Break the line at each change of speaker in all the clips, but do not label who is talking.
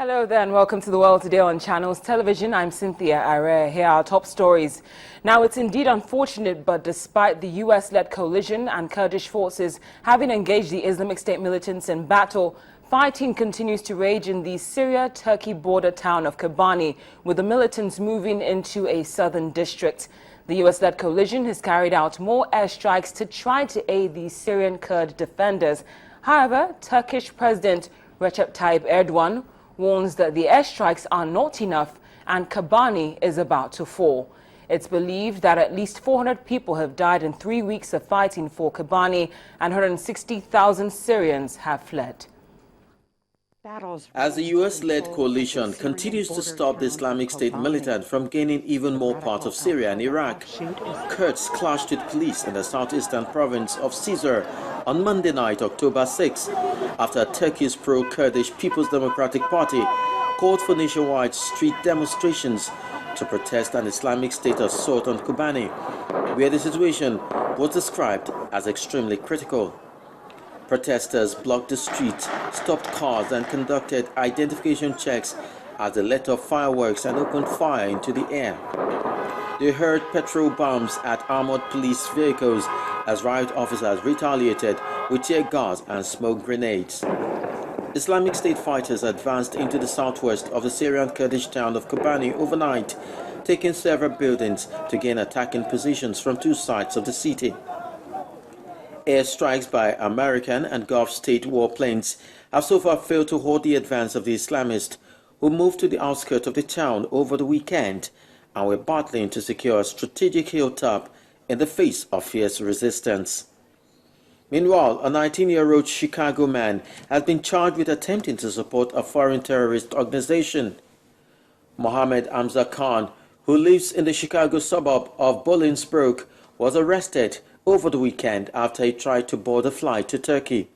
Hello there and welcome to the World Today on Channels Television. I'm Cynthia Are. Here are our top stories. Now, it's indeed unfortunate, but despite the US-led coalition and Kurdish forces having engaged the Islamic State militants in battle, fighting continues to rage in the Syria-Turkey border town of Kobani, with the militants moving into a southern district. The US-led coalition has carried out more airstrikes to try to aid the Syrian Kurd defenders. However, Turkish President Recep Tayyip Erdogan warns that the airstrikes are not enough and Kobani is about to fall. It's believed that at least 400 people have died in 3 weeks of fighting for Kobani and 160,000 Syrians have fled.
As the US-led coalition continues to stop the Islamic State militant from gaining even more part of Syria and Iraq, Kurds clashed with police in the southeastern province of Cizre on Monday night, October 6, after Turkey's pro-Kurdish People's Democratic Party called for nationwide street demonstrations to protest an Islamic State assault on Kobani, where the situation was described as extremely critical. Protesters blocked the streets, stopped cars and conducted identification checks as they let off fireworks and opened fire into the air. They heard petrol bombs at armored police vehicles as riot officers retaliated with tear gas and smoke grenades. Islamic State fighters advanced into the southwest of the Syrian Kurdish town of Kobani overnight, taking several buildings to gain attacking positions from two sides of the city. Airstrikes by American and Gulf state warplanes have so far failed to halt the advance of the Islamists, who moved to the outskirts of the town over the weekend and were battling to secure a strategic hilltop in the face of fierce resistance. Meanwhile, a 19-year-old Chicago man has been charged with attempting to support a foreign terrorist organization. Mohammed Hamza Khan, who lives in the Chicago suburb of Bolingbrook, was arrested over the weekend after he tried to board a flight to Turkey.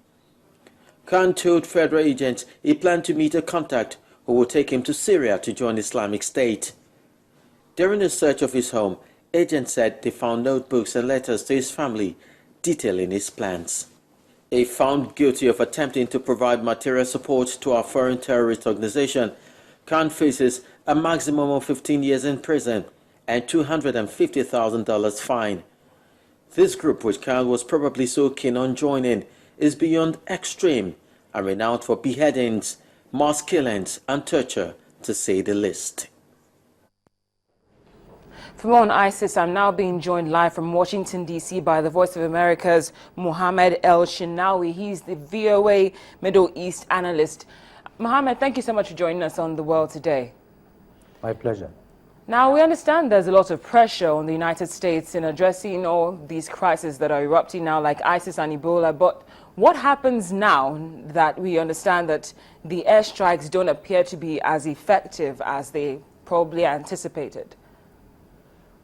Khan told federal agents he planned to meet a contact who would take him to Syria to join Islamic State. During a search of his home, agents said they found notebooks and letters to his family detailing his plans. If found guilty of attempting to provide material support to a foreign terrorist organization, Khan faces a maximum of 15 years in prison and $250,000 fine. This group, which Khan was probably so keen on joining, is beyond extreme and renowned for beheadings, mass killings and torture, to say the least.
For more on ISIS, I'm now being joined live from Washington, D.C. by the Voice of America's Mohammed El-Shinawi. He's the VOA Middle East analyst. Mohammed, thank you so much for joining us on The World Today.
My pleasure.
Now, we understand there's a lot of pressure on the United States in addressing all these crises that are erupting now, like ISIS and Ebola. But what happens now that we understand that the airstrikes don't appear to be as effective as they probably anticipated?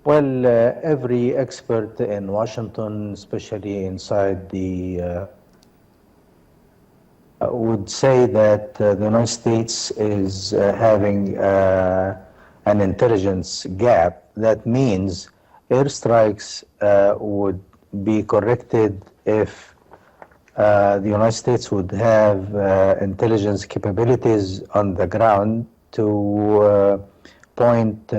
Well, every expert in Washington, especially inside the would say that the United States is having an intelligence gap. That means airstrikes would be corrected if the United States would have intelligence capabilities on the ground to point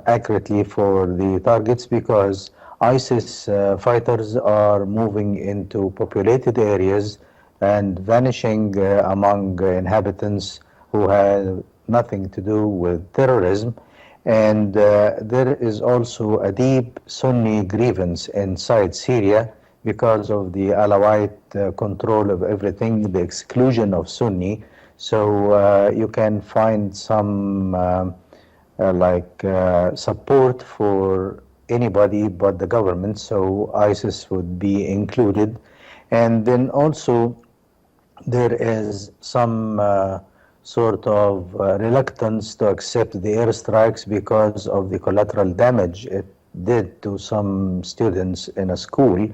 accurately for the targets, because ISIS fighters are moving into populated areas and vanishing among inhabitants who have nothing to do with terrorism. And there is also a deep Sunni grievance inside Syria because of the Alawite control of everything, the exclusion of Sunni. So you can find some support for anybody but the government, so ISIS would be included. And then also there is some sort of reluctance to accept the airstrikes because of the collateral damage it did to some students in a school.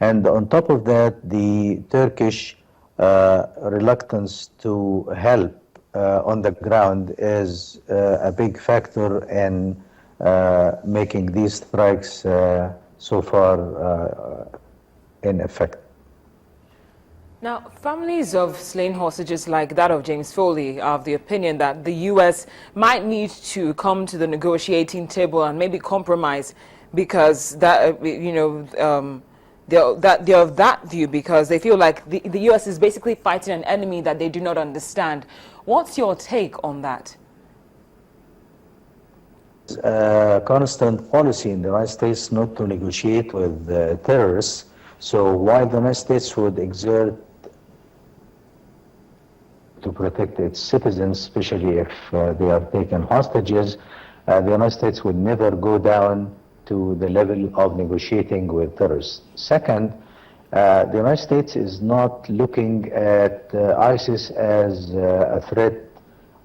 And on top of that, the Turkish reluctance to help on the ground is a big factor in making these strikes so far in effect.
Now, families of slain hostages like that of James Foley are of the opinion that the U.S. might need to come to the negotiating table and maybe compromise, because that, they're of that view, because they feel like the U.S. is basically fighting an enemy that they do not understand. What's your take on that?
Constant policy in the United States not to negotiate with terrorists. So while the United States would exert to protect its citizens, especially if they are taken hostages, the United States would never go down to the level of negotiating with terrorists. Second, the United States is not looking at ISIS as a threat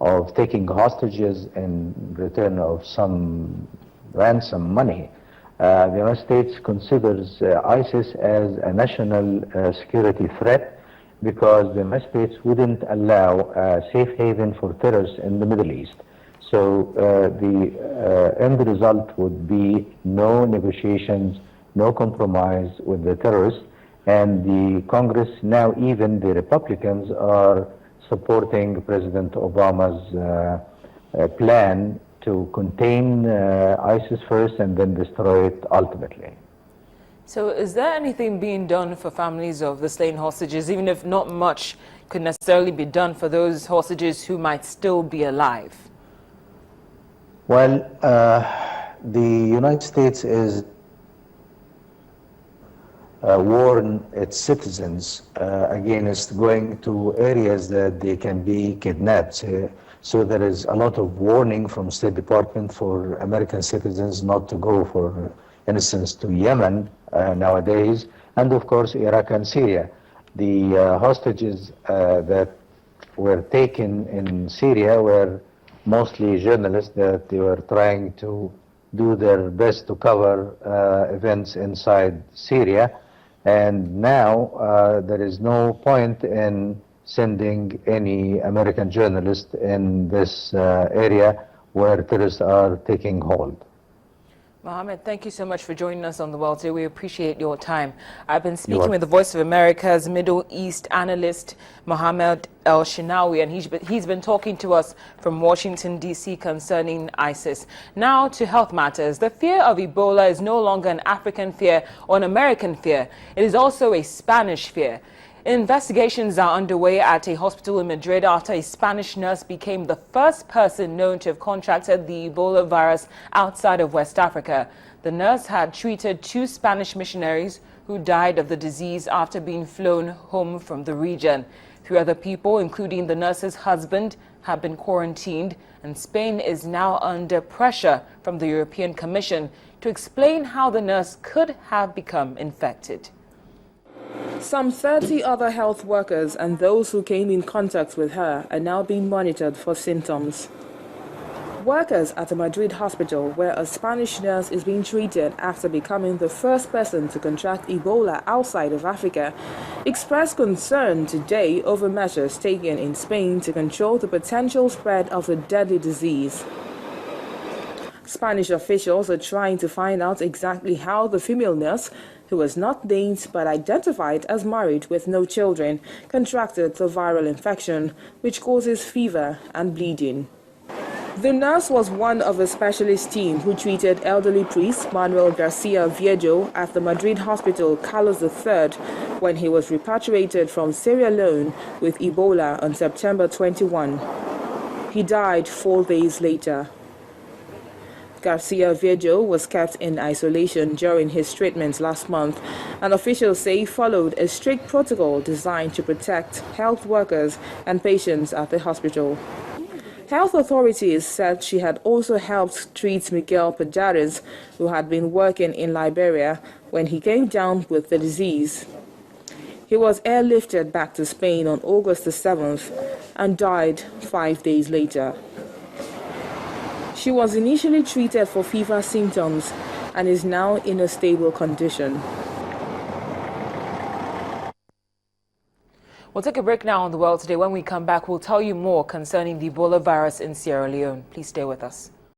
of taking hostages in return of some ransom money. The United States considers ISIS as a national security threat, because the United States wouldn't allow a safe haven for terrorists in the Middle East. So the end result would be no negotiations, no compromise with the terrorists, and the Congress, now even the Republicans, are supporting President Obama's plan to contain ISIS first and then destroy it ultimately.
So is there anything being done for families of the slain hostages, even if not much could necessarily be done for those hostages who might still be alive?
Well, the United States is warn its citizens against going to areas that they can be kidnapped. So there is a lot of warning from State Department for American citizens not to go, for instance, to Yemen nowadays, and of course Iraq and Syria. The hostages that were taken in Syria were mostly journalists that they were trying to do their best to cover events inside Syria. And now there is no point in sending any American journalist in this area where terrorists are taking hold.
Mohammed, thank you so much for joining us on The World today. We appreciate your time. I've been speaking with the Voice of America's Middle East analyst, Mohammed El-Shinawi, and he's been talking to us from Washington, D.C. concerning ISIS. Now to health matters. The fear of Ebola is no longer an African fear or an American fear. It is also a Spanish fear. Investigations are underway at a hospital in Madrid after a Spanish nurse became the first person known to have contracted the Ebola virus outside of West Africa. The nurse had treated 2 Spanish missionaries who died of the disease after being flown home from the region. 3 other people, including the nurse's husband, have been quarantined, and Spain is now under pressure from the European Commission to explain how the nurse could have become infected.
Some 30 other health workers and those who came in contact with her are now being monitored for symptoms. Workers at a Madrid hospital where a Spanish nurse is being treated after becoming the first person to contract Ebola outside of Africa expressed concern today over measures taken in Spain to control the potential spread of the deadly disease. Spanish officials are trying to find out exactly how the female nurse, who was not named but identified as married with no children, contracted the viral infection, which causes fever and bleeding. The nurse was one of a specialist team who treated elderly priest Manuel Garcia Viejo at the Madrid hospital Carlos III when he was repatriated from Sierra Leone with Ebola on September 21. He died 4 days later. Garcia Viejo was kept in isolation during his treatment last month, and officials say he followed a strict protocol designed to protect health workers and patients at the hospital. Health authorities said she had also helped treat Miguel Pajares, who had been working in Liberia when he came down with the disease. He was airlifted back to Spain on August the 7th and died 5 days later. She was initially treated for fever symptoms and is now in a stable condition.
We'll take a break now on The World Today. When we come back, we'll tell you more concerning the Ebola virus in Sierra Leone. Please stay with us.